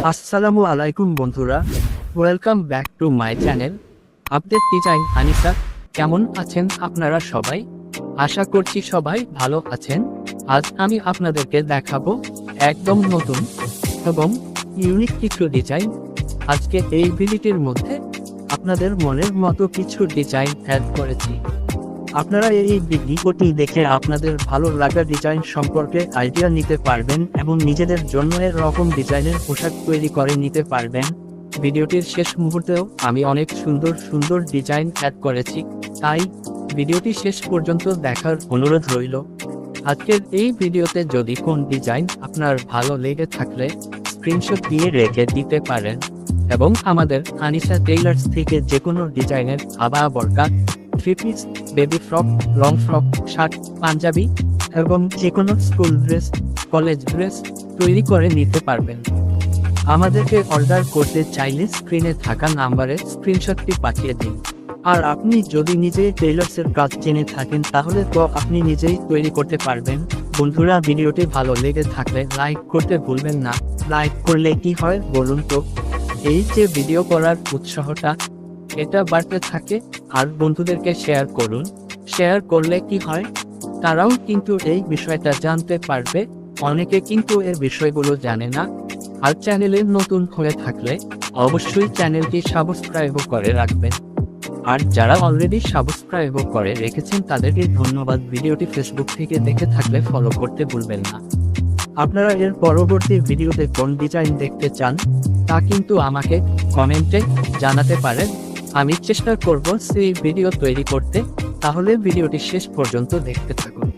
আসসালামু আলাইকুম বন্ধুরা, welcome back to my channel update design Anisha. কেমন আছেন আপনারা সবাই? আশা করছি সবাই ভালো আছেন। আজ আমি আপনাদেরকে দেখাবো একদম নতুন এবং ইউনিক কিছু ডিজাইন। আজকে এই ভিডিওটির মধ্যে আপনাদের মনের মতো কিছু ডিজাইন অ্যাড করেছি। আপনারা এই ভিডিওটি দেখে আপনাদের ভালো লাগা ডিজাইন সম্পর্কে আইডিয়া নিতে পারবেন এবং নিজেদের জন্য এরকম ডিজাইনের পোশাক তৈরি করে নিতে পারবেন। ভিডিওটির শেষ মুহূর্তেও আমি অনেক সুন্দর সুন্দর ডিজাইন অ্যাড করেছি, তাই ভিডিওটি শেষ পর্যন্ত দেখার অনুরোধ রইল। আজকের এই ভিডিওতে যদি কোন ডিজাইন আপনার ভালো লেগে থাকলে স্ক্রিনশট দিয়ে রেখে দিতে পারেন এবং আমাদের আনিশা টেইলার্স থেকে যে কোনো ডিজাইনের আবায়া, বোরকা, three piece, baby frock, long frock, shirt, panjabi এবং যে কোনো স্কুল ড্রেস, কলেজ ড্রেস তৈরি করে নিতে পারবেন। আমাদেরকে অর্ডার করতে চাইলে স্ক্রিনে থাকা নাম্বারে স্ক্রিনশটটি পাঠিয়ে দিন। আর আপনি যদি নিজেই টেইলার্সের কাজ জেনে থাকেন তাহলে তো আপনি নিজেই তৈরি করতে পারবেন। বন্ধুরা, ভিডিওটি ভালো লেগে থাকলে লাইক করতে ভুলবেন না। লাইক করলে কি হয় বলুন তো? এই যে ভিডিও করার উৎসাহটা, এটা বাড়তে থাকে। আর বন্ধুদেরকে শেয়ার করুন। শেয়ার করলে কি হয়, তারাও কিন্তু এই বিষয়টা জানতে পারবে। অনেকে কিন্তু এর বিষয়গুলো জানে না। আর চ্যানেলে নতুন হয়ে থাকলে অবশ্যই চ্যানেলটি সাবস্ক্রাইব করে রাখবেন। আর যারা অলরেডি সাবস্ক্রাইব করে রেখেছেন তাদেরকে ধন্যবাদ। ভিডিওটি ফেসবুক থেকে দেখে থাকলে ফলো করতে ভুলবেন না। আপনারা এর পরবর্তী ভিডিওতে কোন ডিজাইন দেখতে চান তা কিন্তু আমাকে কমেন্টে জানাতে পারেন। আমি চেষ্টা করব সেই ভিডিও তৈরি করতে। তাহলে ভিডিওটি শেষ পর্যন্ত দেখতে থাকুন।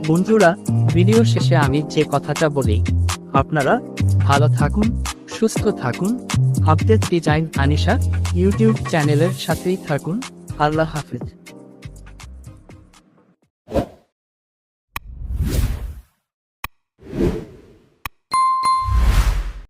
বন্ধুরা, ভিডিও শেষে আমি যে কথাটা বলি, আপনারা ভালো থাকুন, সুস্থ থাকুন, আপডেট ডিজাইন আনিশা ইউটিউব চ্যানেলের সাথেই থাকুন। আল্লাহ হাফেজ।